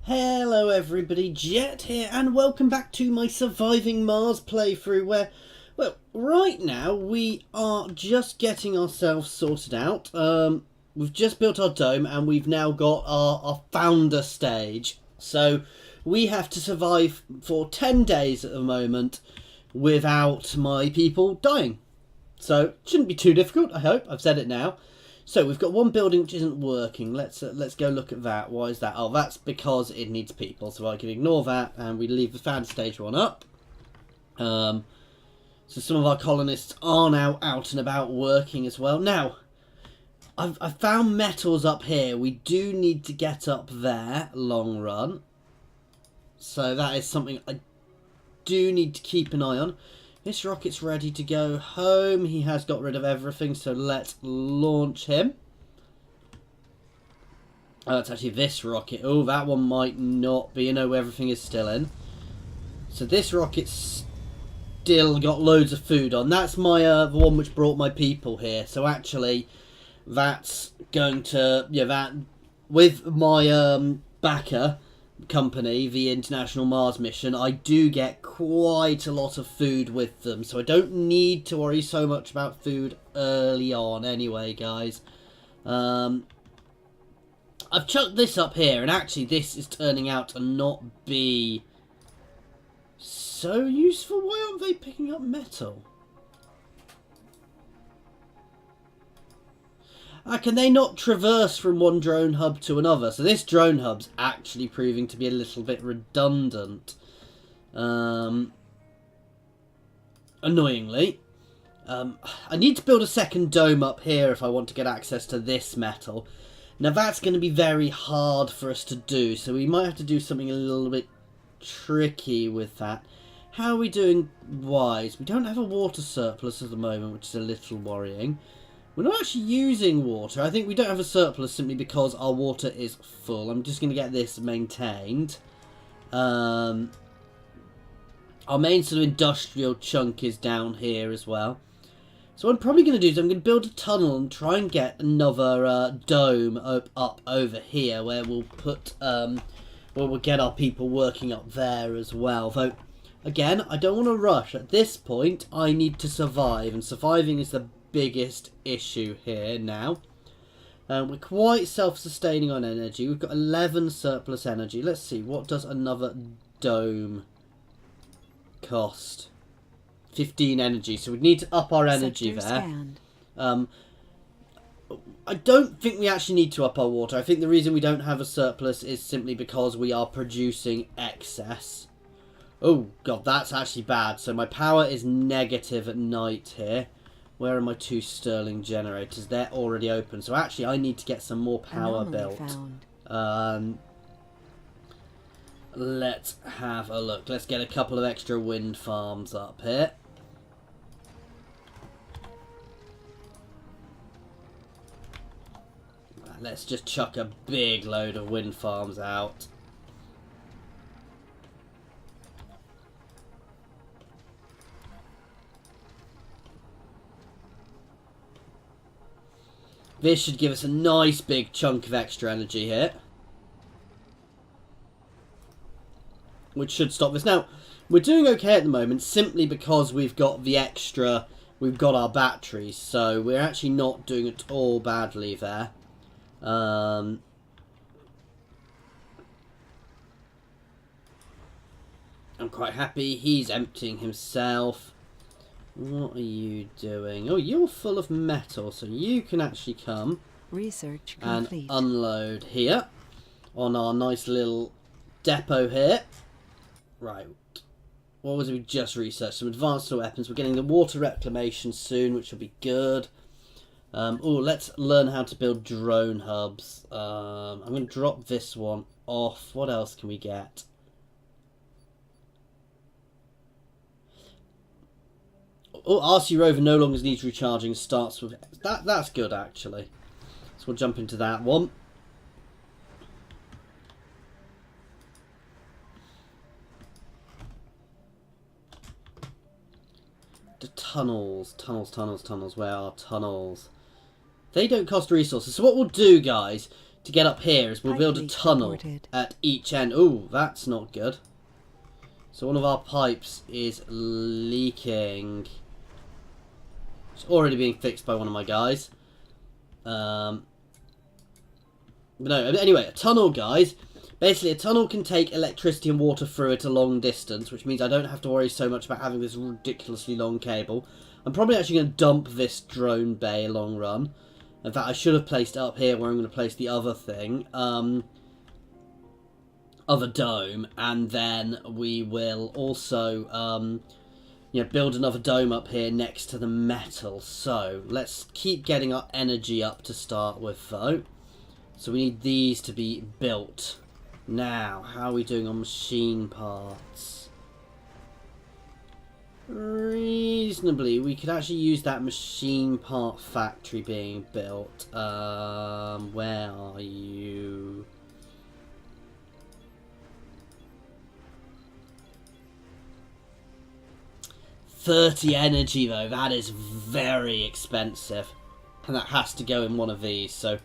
Hello everybody, Jet here, and welcome back to my Surviving Mars playthrough where, well, right now we are just getting ourselves sorted out. We've just built our dome and we've now got our founder stage. So we have to survive for 10 days at the moment without my people dying. So it shouldn't be too difficult, I hope. I've said it now. So we've got one building which isn't working. Let's go look at that. Why is that? Oh, that's because it needs people. So I can ignore that and we leave the founder stage one up. So some of our colonists are now out and about working as well. Now, I've found metals up here. We do need to get up there long run. So that is something I do need to keep an eye on. This rocket's ready to go home. He has got rid of everything, so let's launch him. Oh, it's actually this rocket. Oh, that one might not be. You know, everything is still in. So this rocket's still got loads of food on. That's my the one which brought my people here. So actually, that's going to that with my backer company, the International Mars mission, I do get quite a lot of food with them, so I don't need to worry so much about food early on anyway, guys. I've chucked this up here, and actually this is turning out to not be so useful. Why aren't they picking up metal? Can they not traverse from one drone hub to another? So this drone hub's actually proving to be a little bit redundant. Annoyingly. I need to build a second dome up here if I want to get access to this metal. Now that's going to be very hard for us to do, so we might have to do something a little bit tricky with that. How are we doing wise? We don't have a water surplus at the moment, which is a little worrying. We're not actually using water. I think we don't have a surplus simply because our water is full. I'm just going to get this maintained. Our main sort of industrial chunk is down here as well. So what I'm probably going to do is I'm going to build a tunnel and try and get another dome up over here where we'll put where we'll get our people working up there as well. Though again, I don't want to rush. At this point, I need to survive, and surviving is the biggest issue here now. We're quite self-sustaining on energy. We've got 11 surplus energy. Let's see, what does another dome cost? 15 energy, so we need to up our energy there. I don't think we actually need to up our water. I think the reason we don't have a surplus is simply because we are producing excess. Oh god, that's actually bad. So my power is negative at night here. Where are my two Stirling generators? They're already open. So actually I need to get some more power built. Let's have a look. Let's get a couple of extra wind farms up here. Let's just chuck a big load of wind farms out. This should give us a nice big chunk of extra energy here, which should stop this. Now, we're doing okay at the moment simply because we've got the extra, we've got our batteries, so we're actually not doing it all badly there. I'm quite happy. He's emptying himself. What are you doing? Oh, you're full of metal, so you can actually come Research and complete. unload here on our nice little depot here. Right. What was it we just researched? Some advanced weapons. We're getting the water reclamation soon, which will be good. Oh, let's learn how to build drone hubs. I'm going to drop this one off. What else can we get? Oh, RC rover no longer needs recharging. Starts with that. That's good actually. So we'll jump into that one. The tunnels. Where are tunnels? They don't cost resources. So what we'll do, guys, to get up here is we'll build a tunnel at each end. Ooh, that's not good. So one of our pipes is leaking. It's already being fixed by one of my guys. But no, anyway, a tunnel, guys. Basically, a tunnel can take electricity and water through it a long distance, which means I don't have to worry so much about having this ridiculously long cable. I'm probably actually going to dump this drone bay long run. In fact, I should have placed it up here where I'm going to place the other thing. Other dome. And then we will also, build another dome up here next to the metal. So, let's keep getting our energy up to start with, though. So we need these to be built. Now, how are we doing on machine parts? Reasonably, we could actually use that machine part factory being built. Where are you? $30 energy though, that is very expensive. And that has to go in one of these, so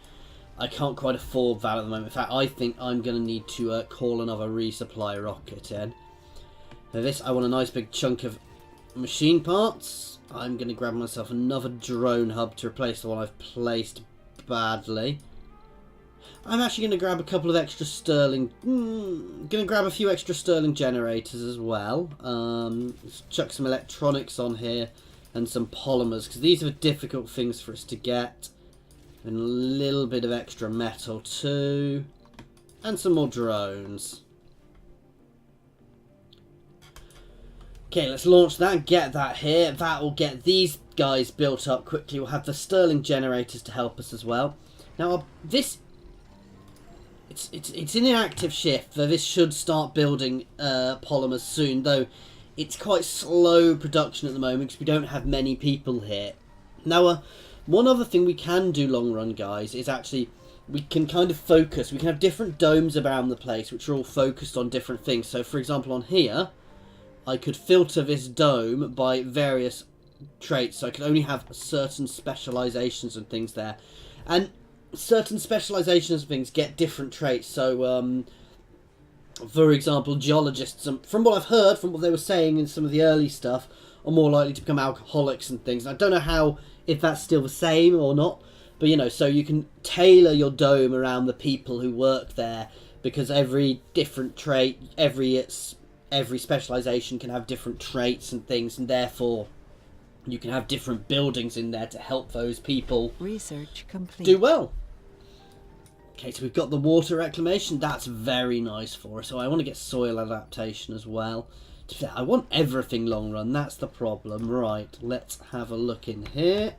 I can't quite afford that at the moment. In fact, I think I'm going to need to call another resupply rocket in. For this, I want a nice big chunk of machine parts. I'm going to grab myself another drone hub to replace the one I've placed badly. I'm actually going to grab a couple of extra Sterling... going to grab a few extra Sterling generators as well. Let's chuck some electronics on here and some polymers, because these are difficult things for us to get. And a little bit of extra metal too. And some more drones. Okay, let's launch that and get that here. That will get these guys built up quickly. We'll have the Sterling generators to help us as well. Now, this... It's in an active shift, though this should start building polymers soon, though it's quite slow production at the moment because we don't have many people here. Now, one other thing we can do long run, guys, is actually we can kind of focus. We can have different domes around the place which are all focused on different things. So, for example, on here, I could filter this dome by various traits. So I could only have certain specializations and things there. And certain specializations and things get different traits. So, for example, geologists, from what I've heard, from what they were saying in some of the early stuff, are more likely to become alcoholics and things. I don't know if that's still the same or not, but so you can tailor your dome around the people who work there, because every different trait, every specialization can have different traits and things, and therefore you can have different buildings in there to help those people research complete. Do well. Okay, so we've got the water reclamation. That's very nice for us. So I want to get soil adaptation as well. I want everything long run. That's the problem. Right, let's have a look in here.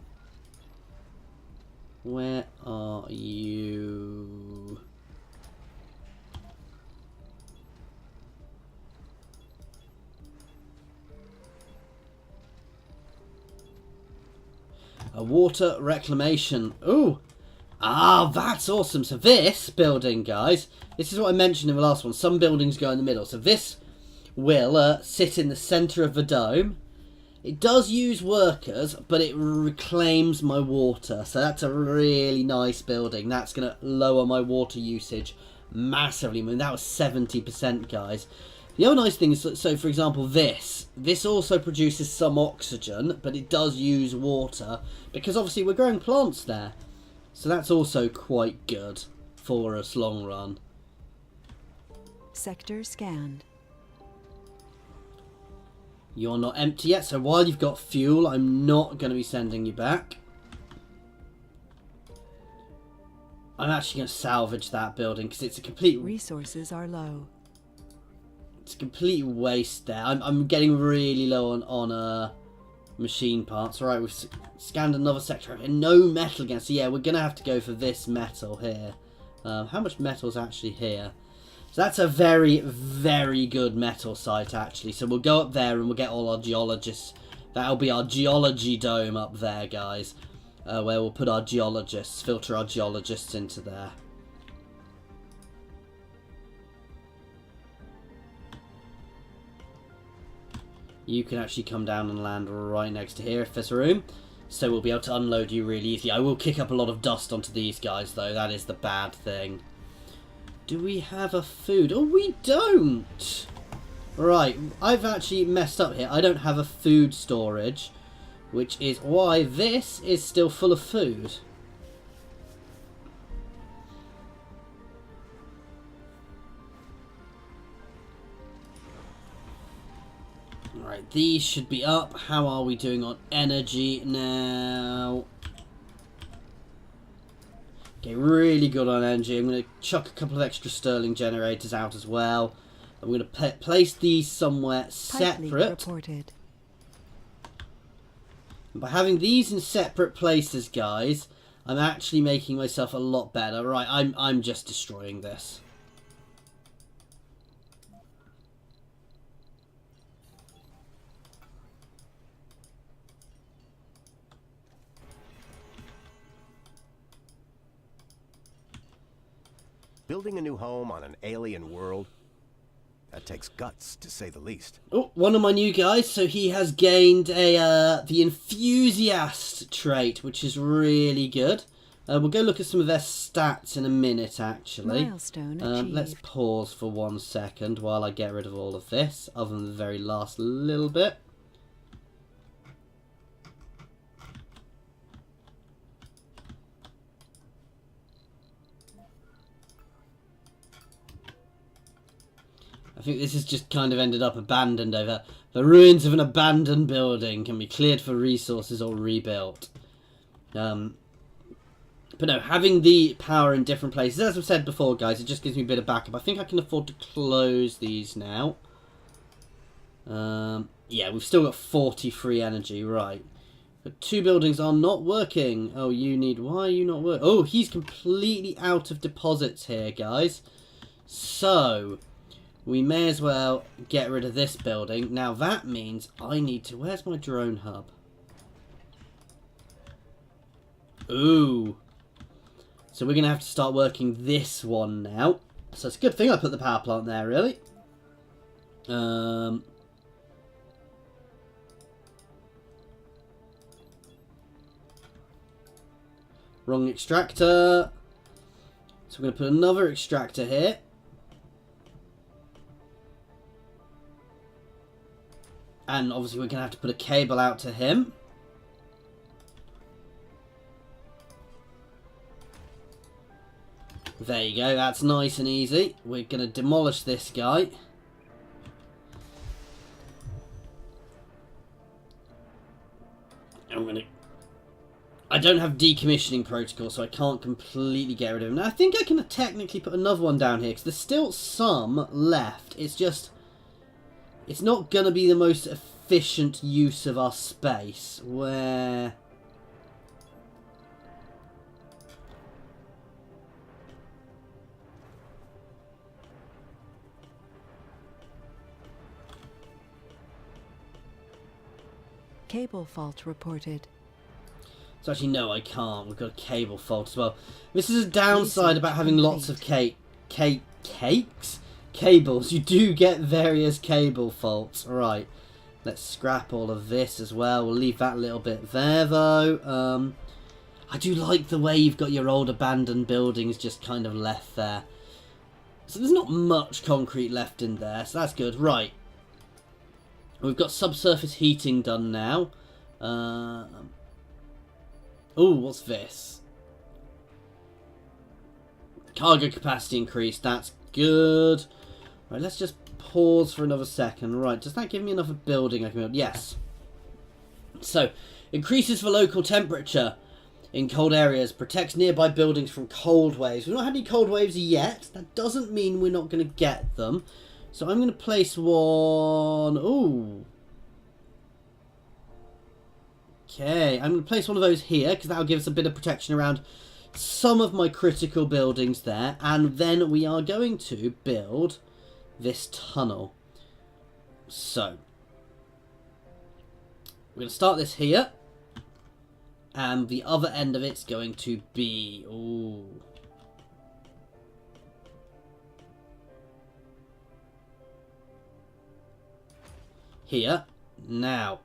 Where are you? A water reclamation. Ooh. Ah, that's awesome. So this building, guys, this is what I mentioned in the last one. Some buildings go in the middle. So this will sit in the centre of the dome. It does use workers, but it reclaims my water. So that's a really nice building. That's going to lower my water usage massively. I mean, that was 70%, guys. The other nice thing is, so for example, this also produces some oxygen, but it does use water, because obviously we're growing plants there. So that's also quite good for us long run. Sector scanned. You're not empty yet, so while you've got fuel, I'm not going to be sending you back. I'm actually going to salvage that building because it's a complete... Resources are low. It's a complete waste there. I'm getting really low on machine parts. Alright, we've scanned another sector. And no metal again. So yeah, we're going to have to go for this metal here. How much metal is actually here? So that's a very, very good metal site, actually. So we'll go up there and we'll get all our geologists. That'll be our geology dome up there, guys. Where we'll put our geologists, filter our geologists into there. You can actually come down and land right next to here if there's room. So we'll be able to unload you really easily. I will kick up a lot of dust onto these guys, though. That is the bad thing. Do we have a food? Oh, we don't! Right, I've actually messed up here. I don't have a food storage, which is why this is still full of food. Right, these should be up. How are we doing on energy now? Okay, really good on energy. I'm going to chuck a couple of extra Stirling generators out as well. I'm going to place these somewhere separate. Reported. And by having these in separate places, guys, I'm actually making myself a lot better. Right, I'm just destroying this. Building a new home on an alien world, that takes guts, to say the least. Oh, one of my new guys, so he has gained the enthusiast trait, which is really good. We'll go look at some of their stats in a minute, actually. Milestone achieved. Let's pause for 1 second while I get rid of all of this, other than the very last little bit. I think this has just kind of ended up abandoned over. The ruins of an abandoned building can be cleared for resources or rebuilt. But no, having the power in different places, as I've said before, guys, it just gives me a bit of backup. I think I can afford to close these now. Yeah, we've still got 40 free energy, right. But 2 buildings are not working. Oh, you need... Why are you not working? Oh, he's completely out of deposits here, guys. So... we may as well get rid of this building. Now that means I need to... Where's my drone hub? Ooh. So we're going to have to start working this one now. So it's a good thing I put the power plant there, really. Wrong extractor. So we're going to put another extractor here. And obviously we're going to have to put a cable out to him. There you go, that's nice and easy. We're going to demolish this guy. I don't have decommissioning protocol, so I can't completely get rid of him. Now, I think I can technically put another one down here, because there's still some left. It's just... it's not going to be the most efficient use of our space, where... Cable fault reported. So actually, no, I can't. We've got a cable fault as well. This is a downside about having lots of cables. You do get various cable faults. Right. Let's scrap all of this as well. We'll leave that little bit there, though. I do like the way you've got your old abandoned buildings just kind of left there. So there's not much concrete left in there, so that's good. Right. We've got subsurface heating done now. Oh, what's this? Cargo capacity increased. That's good. Right, let's just pause for another second. Right, does that give me another building I can build? Yes. So, increases for local temperature in cold areas. Protects nearby buildings from cold waves. We've not had any cold waves yet. That doesn't mean we're not going to get them. So I'm going to place one... Ooh. Okay, I'm going to place one of those here, because that'll give us a bit of protection around some of my critical buildings there. And then we are going to build this tunnel. So, we're going to start this here. And the other end of it's going to be... Ooh. Here. Now.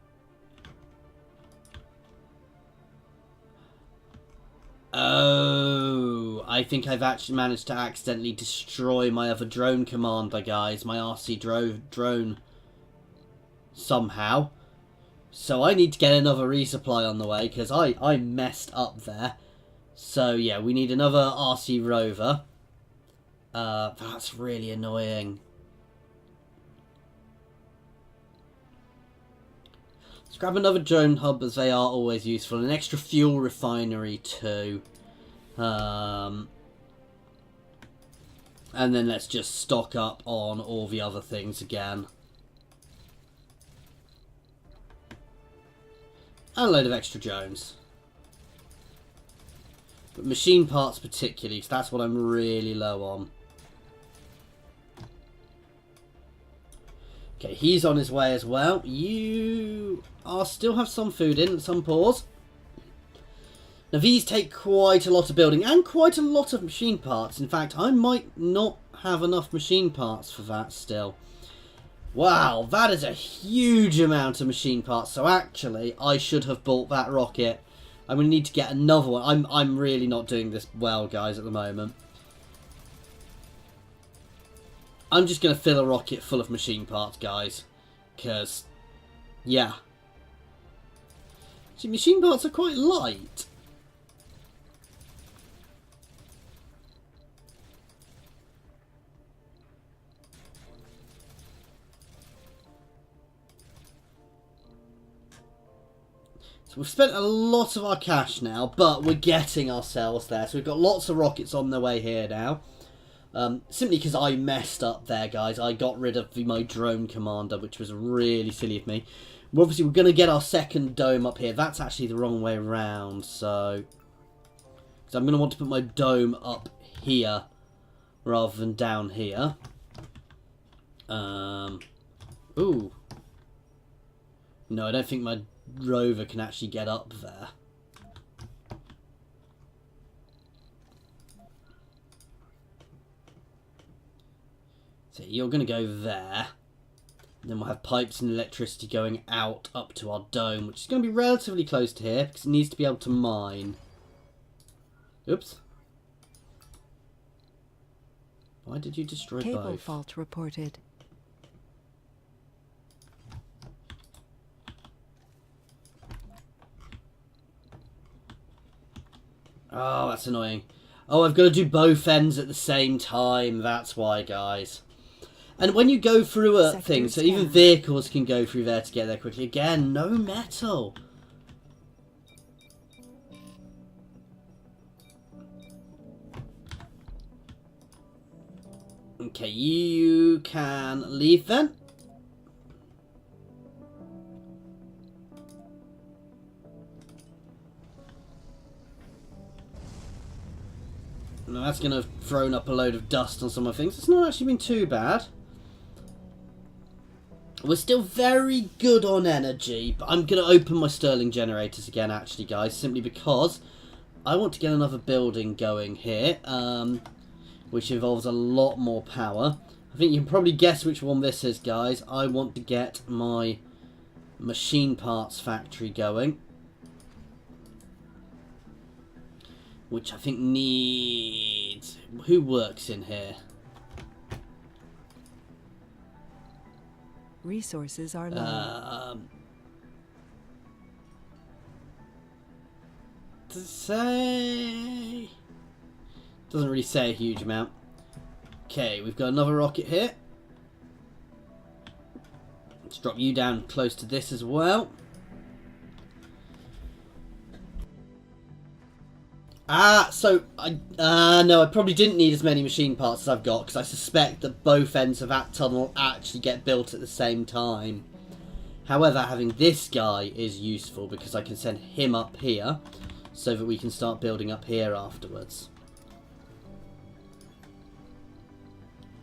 I think I've actually managed to accidentally destroy my other drone commander, guys. My RC drone. Somehow. So I need to get another resupply on the way, because I messed up there. So yeah, we need another RC rover. That's really annoying. Let's grab another drone hub, as they are always useful. An extra fuel refinery too. And then let's just stock up on all the other things again. And a load of extra drones. But machine parts particularly, because that's what I'm really low on. Okay, he's on his way as well. You still have some food in, some pause. Now these take quite a lot of building and quite a lot of machine parts. In fact, I might not have enough machine parts for that still. Wow, that is a huge amount of machine parts. So actually, I should have bought that rocket. I'm going to need to get another one. I'm really not doing this well, guys, at the moment. I'm just going to fill a rocket full of machine parts, guys. Because, yeah. See, machine parts are quite light. So we've spent a lot of our cash now, but we're getting ourselves there. So we've got lots of rockets on the way here now. Simply because I messed up there, guys. I got rid of my drone commander, which was really silly of me. Obviously, we're going to get our second dome up here. That's actually the wrong way around, so... because I'm going to want to put my dome up here rather than down here. Ooh. No, I don't think my rover can actually get up there. So you're going to go there. And then we'll have pipes and electricity going out up to our dome, which is going to be relatively close to here because it needs to be able to mine. Oops. Why did you destroy both? Cable fault reported. Oh, that's annoying. Oh, I've got to do both ends at the same time. That's why, guys. And when you go through a thing, so even vehicles can go through there to get there quickly. Again, no metal. Okay, you can leave then. Now that's going to have thrown up a load of dust on some of the things. It's not actually been too bad. We're still very good on energy, but I'm going to open my Stirling generators again, actually, guys, simply because I want to get another building going here, which involves a lot more power. I think you can probably guess which one this is, guys. I want to get my machine parts factory going, which I think needs... who works in here? Resources are low. Does it say? Doesn't really say a huge amount. Okay, we've got another rocket here. Let's drop you down close to this as well. So no, I probably didn't need as many machine parts as I've got, because I suspect that both ends of that tunnel actually get built at the same time. However, having this guy is useful because I can send him up here so that we can start building up here afterwards.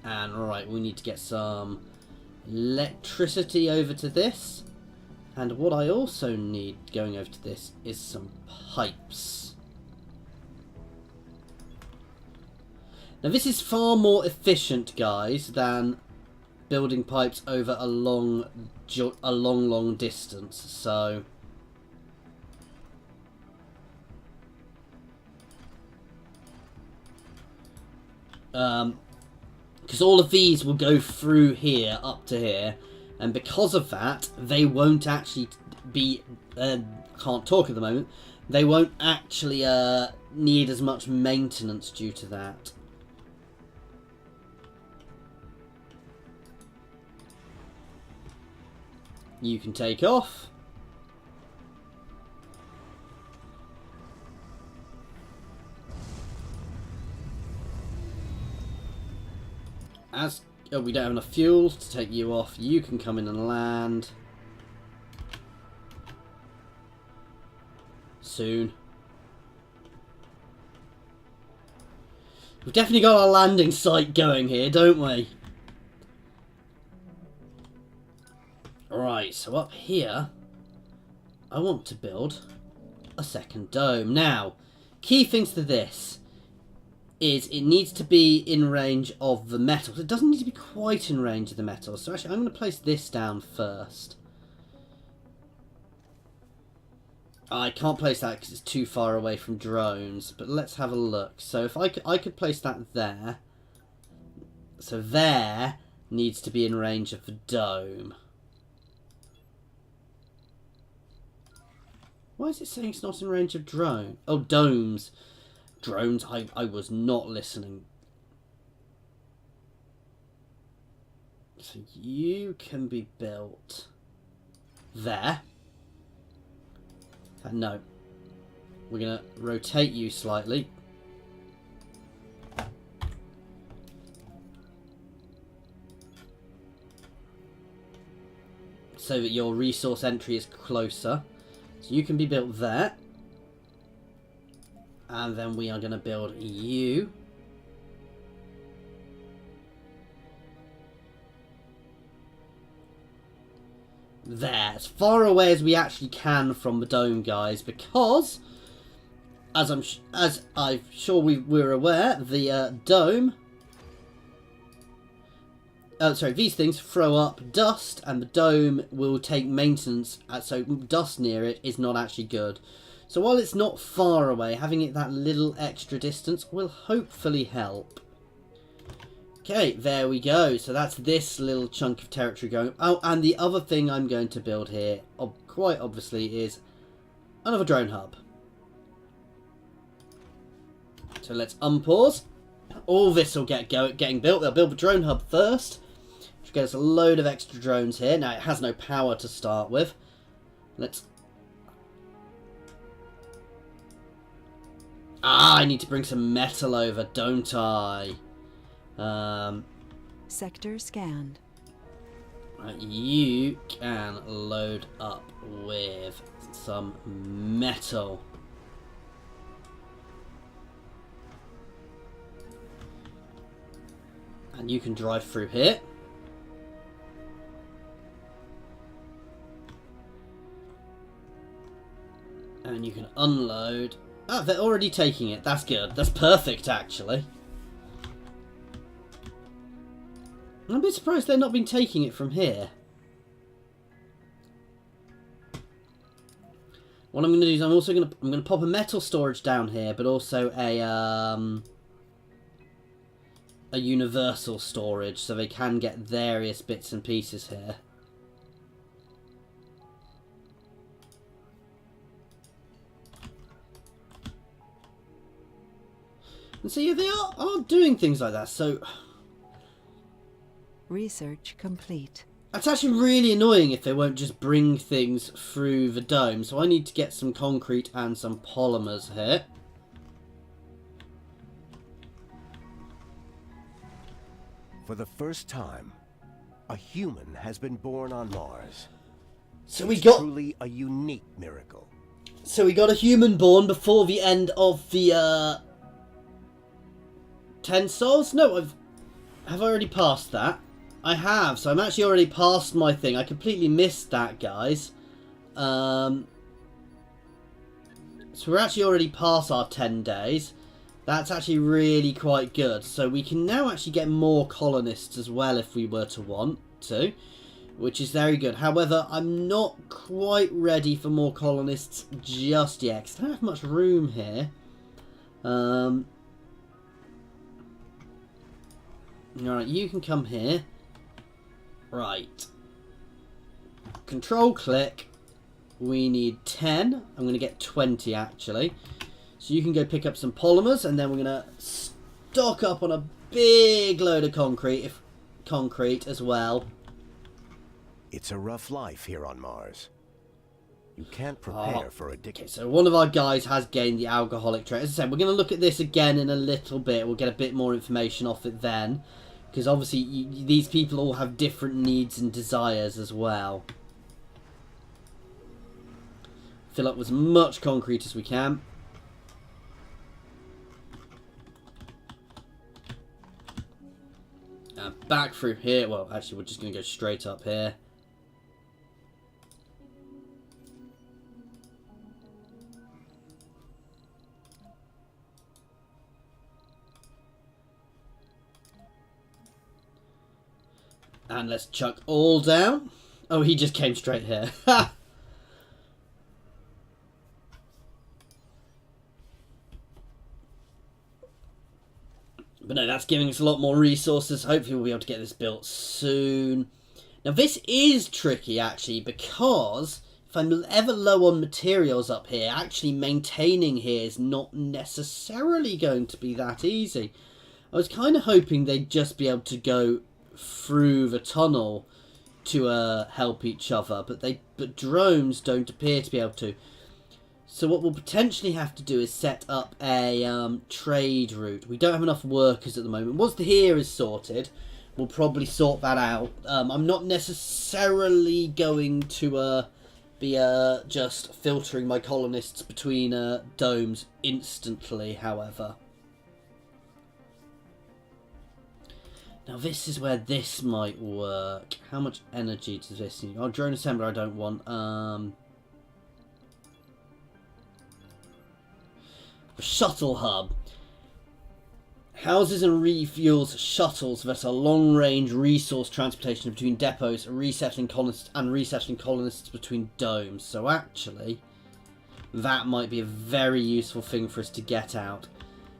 And right, we need to get some electricity over to this. And what I also need going over to this is some pipes. Now this is far more efficient, guys, than building pipes over a long distance. So Because all of these will go through here, up to here. And because of that, they won't actually be... can't talk at the moment. They won't actually need as much maintenance due to that. You can take off. As we don't have enough fuel to take you off, you can come in and land. Soon. We've definitely got our landing site going here, don't we? Right, so up here, I want to build a second dome. Now, key things to this is it needs to be in range of the metals. It doesn't need to be quite in range of the metals. So actually, I'm going to place this down first. I can't place that because it's too far away from drones. But let's have a look. So if I could place that there. So there needs to be in range of the dome. Why is it saying it's not in range of drone? Oh, domes. Drones, I was not listening. So you can be built there. No. We're going to rotate you slightly. So that your resource entry is closer. So you can be built there. And then we are going to build you. There, as far away as we actually can from the dome, guys, because as I'm sure we're aware, the dome. These things throw up dust, and the dome will take maintenance. So dust near it is not actually good. So while it's not far away, having it that little extra distance will hopefully help. Okay, there we go. So that's this little chunk of territory going. Oh, and the other thing I'm going to build here, quite obviously, is another drone hub. So let's unpause. All this will getting built. They'll build the drone hub first, which will get us a load of extra drones here. Now, it has no power to start with. Let's... I need to bring some metal over, don't I? Sector scanned. Right, you can load up with some metal. And you can drive through here. And you can unload. Ah, they're already taking it. That's good. That's perfect, actually. I'm a bit surprised they've not been taking it from here. What I'm going to do is I'm going to pop a metal storage down here, but also a universal storage, so they can get various bits and pieces here. And so yeah, they are doing things like that. So Research complete. that's actually really annoying if they won't just bring things through the dome. So I need to get some concrete and some polymers here. For the first time, a human has been born on Mars. So we got Truly a unique miracle. So we got a human born before the end of the 10 souls? No, have I already passed that? I have, so I'm actually already past my thing. I completely missed that, guys. So we're actually already past our 10 days. That's actually really quite good. So we can now actually get more colonists as well if we were to want to, which is very good. However, I'm not quite ready for more colonists just yet, 'cause I don't have much room here. Alright, you can come here. Right. Control click. We need 10. I'm going to get 20 actually. So you can go pick up some polymers, and then we're going to stock up on a big load of concrete as well. It's a rough life here on Mars. You can't prepare for addiction. Okay, so one of our guys has gained the alcoholic trait. As I said, we're going to look at this again in a little bit. We'll get a bit more information off it then. Because obviously these people all have different needs and desires as well. Fill up with as much concrete as we can. Back through here. Well, actually, we're just going to go straight up here. And let's chuck all down. Oh, he just came straight here. Ha! But no, that's giving us a lot more resources. Hopefully we'll be able to get this built soon. Now this is tricky actually, because if I'm ever low on materials up here, actually maintaining here is not necessarily going to be that easy. I was kind of hoping they'd just be able to go through the tunnel to help each other, but drones don't appear to be able to. So what we'll potentially have to do is set up a trade route. We don't have enough workers at the moment. Once the here is sorted, we'll probably sort that out. I'm not necessarily going to be just filtering my colonists between domes instantly, however. Now this is where this might work. How much energy does this need? Oh, drone assembler I don't want. Shuttle hub. Houses and refuels shuttles that are long-range resource transportation between depots, resettling colonists between domes. So actually, that might be a very useful thing for us to get out.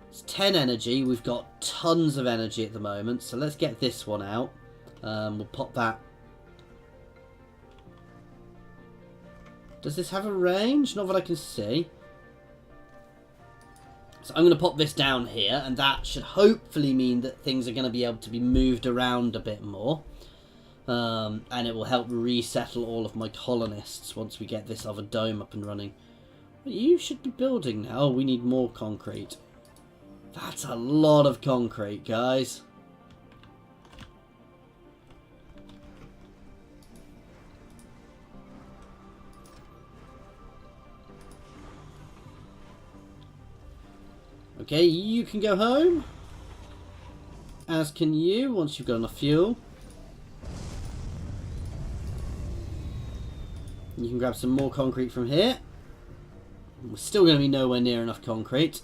It's 10 energy. We've got tons of energy at the moment, so let's get this one out. We'll pop that. Does this have a range? Not that I can see. So I'm going to pop this down here, and that should hopefully mean that things are going to be able to be moved around a bit more. And it will help resettle all of my colonists once we get this other dome up and running. You should be building now. Oh, we need more concrete. That's a lot of concrete, guys. Okay, you can go home. As can you, once you've got enough fuel. You can grab some more concrete from here. We're still going to be nowhere near enough concrete.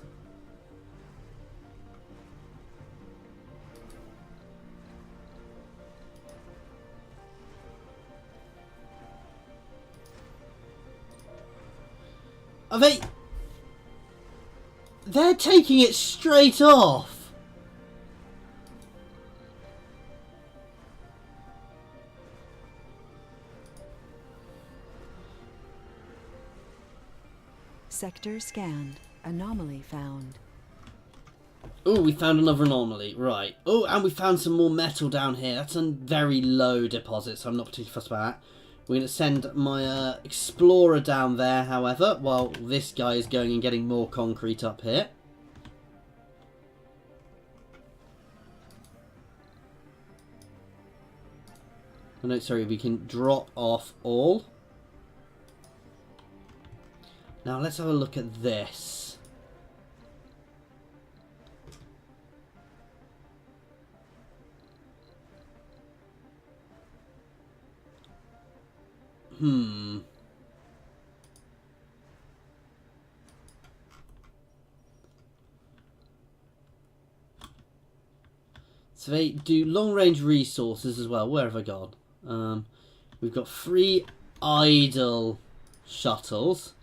Are they... They're taking it straight off. Sector scanned. Anomaly found. Oh, we found another anomaly. Right. Oh, and we found some more metal down here. That's a very low deposit, so I'm not particularly fussed about that. We're going to send my explorer down there, however, while this guy is going and getting more concrete up here. Oh, no, sorry, we can drop off all. Now let's have a look at this. So they do long-range resources as well. Where have I gone? We've got 3 idle shuttles.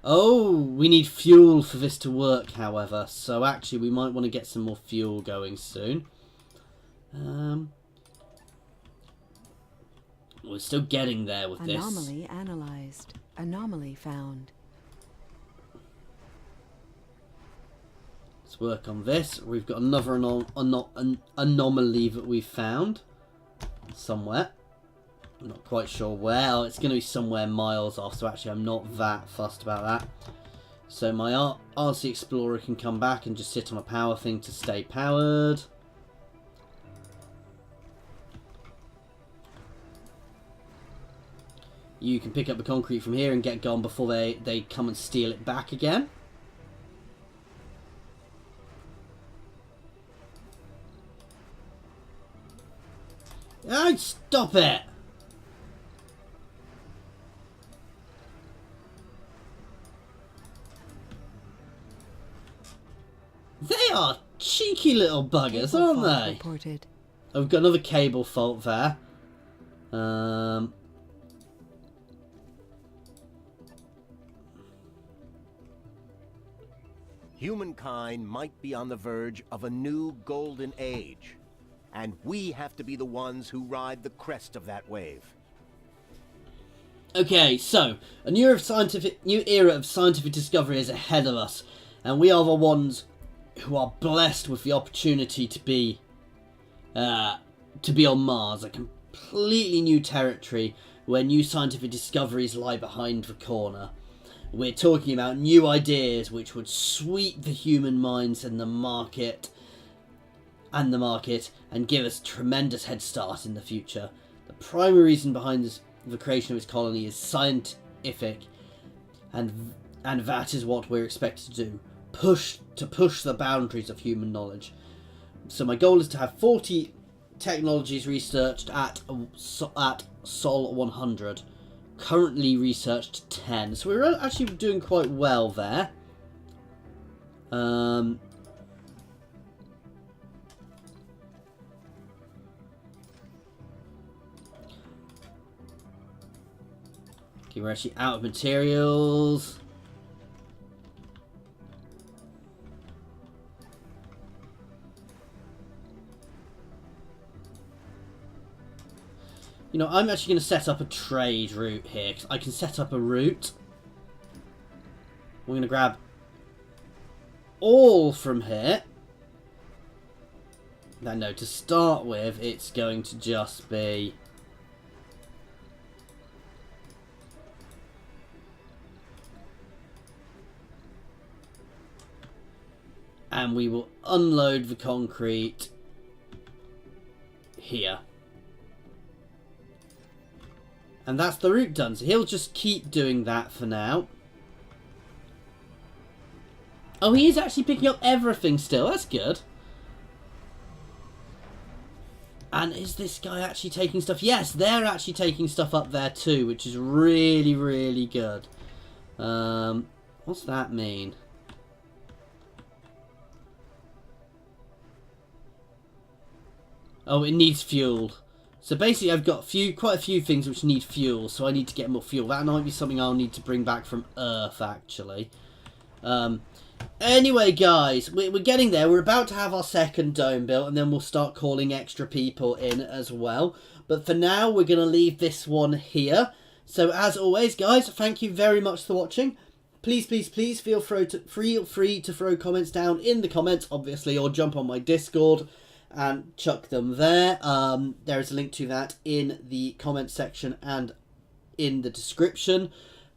Oh, we need fuel for this to work, however. So actually, we might want to get some more fuel going soon. We're still getting there with this. Anomaly analyzed. Anomaly found. Let's work on this. We've got another anomaly that we found somewhere. I'm not quite sure where. Oh, it's going to be somewhere miles off, so actually I'm not that fussed about that. So my RC Explorer can come back and just sit on a power thing to stay powered. You can pick up the concrete from here and get gone before they come and steal it back again. Oh, stop it! They are cheeky little buggers, Cable aren't fault they? reported. Oh, we've got another cable fault there. Humankind might be on the verge of a new golden age, and we have to be the ones who ride the crest of that wave. Okay, so a new era of scientific discovery is ahead of us, and we are the ones who are blessed with the opportunity to be on Mars, a completely new territory where new scientific discoveries lie behind the corner. We're talking about new ideas which would sweep the human minds and the market and give us tremendous head start in the future. The primary reason behind the creation of this colony is scientific, and that is what we're expected to do. Push the boundaries of human knowledge. So my goal is to have 40 technologies researched at Sol 100. Currently researched 10. So we're actually doing quite well there. Okay, we're actually out of materials. You know, I'm actually going to set up a trade route here, because I can set up a route. We're going to grab all from here. No, to start with, it's going to just be... and we will unload the concrete here. And that's the route done. So he'll just keep doing that for now. Oh, he is actually picking up everything still. That's good. And is this guy actually taking stuff? Yes, they're actually taking stuff up there too, which is really, really good. What's that mean? Oh, it needs fuel. So basically I've got quite a few things which need fuel, so I need to get more fuel. That might be something I'll need to bring back from Earth, actually. Anyway, guys, we're getting there. We're about to have our second dome built, and then we'll start calling extra people in as well. But for now, we're going to leave this one here. So as always, guys, thank you very much for watching. Please, please, please feel free to throw comments down in the comments, obviously, or jump on my Discord and chuck them there. There is a link to that in the comment section and in the description.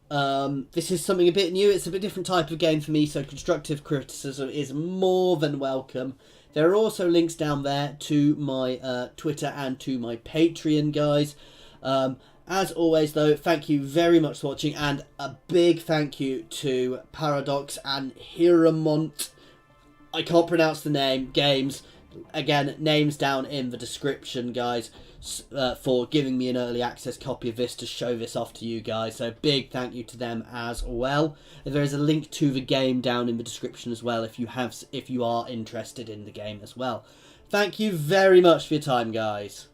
This is something a bit new. It's a bit different type of game for me, so constructive criticism is more than welcome. There are also links down there to my Twitter and to my Patreon, guys. As always, though, thank you very much for watching, and a big thank you to Paradox and Hiramont. I can't pronounce the name. Games. Again, names down in the description, guys, for giving me an early access copy of this to show this off to you guys. So big thank you to them as well. There is a link to the game down in the description as well if you are interested in the game as well. Thank you very much for your time, guys.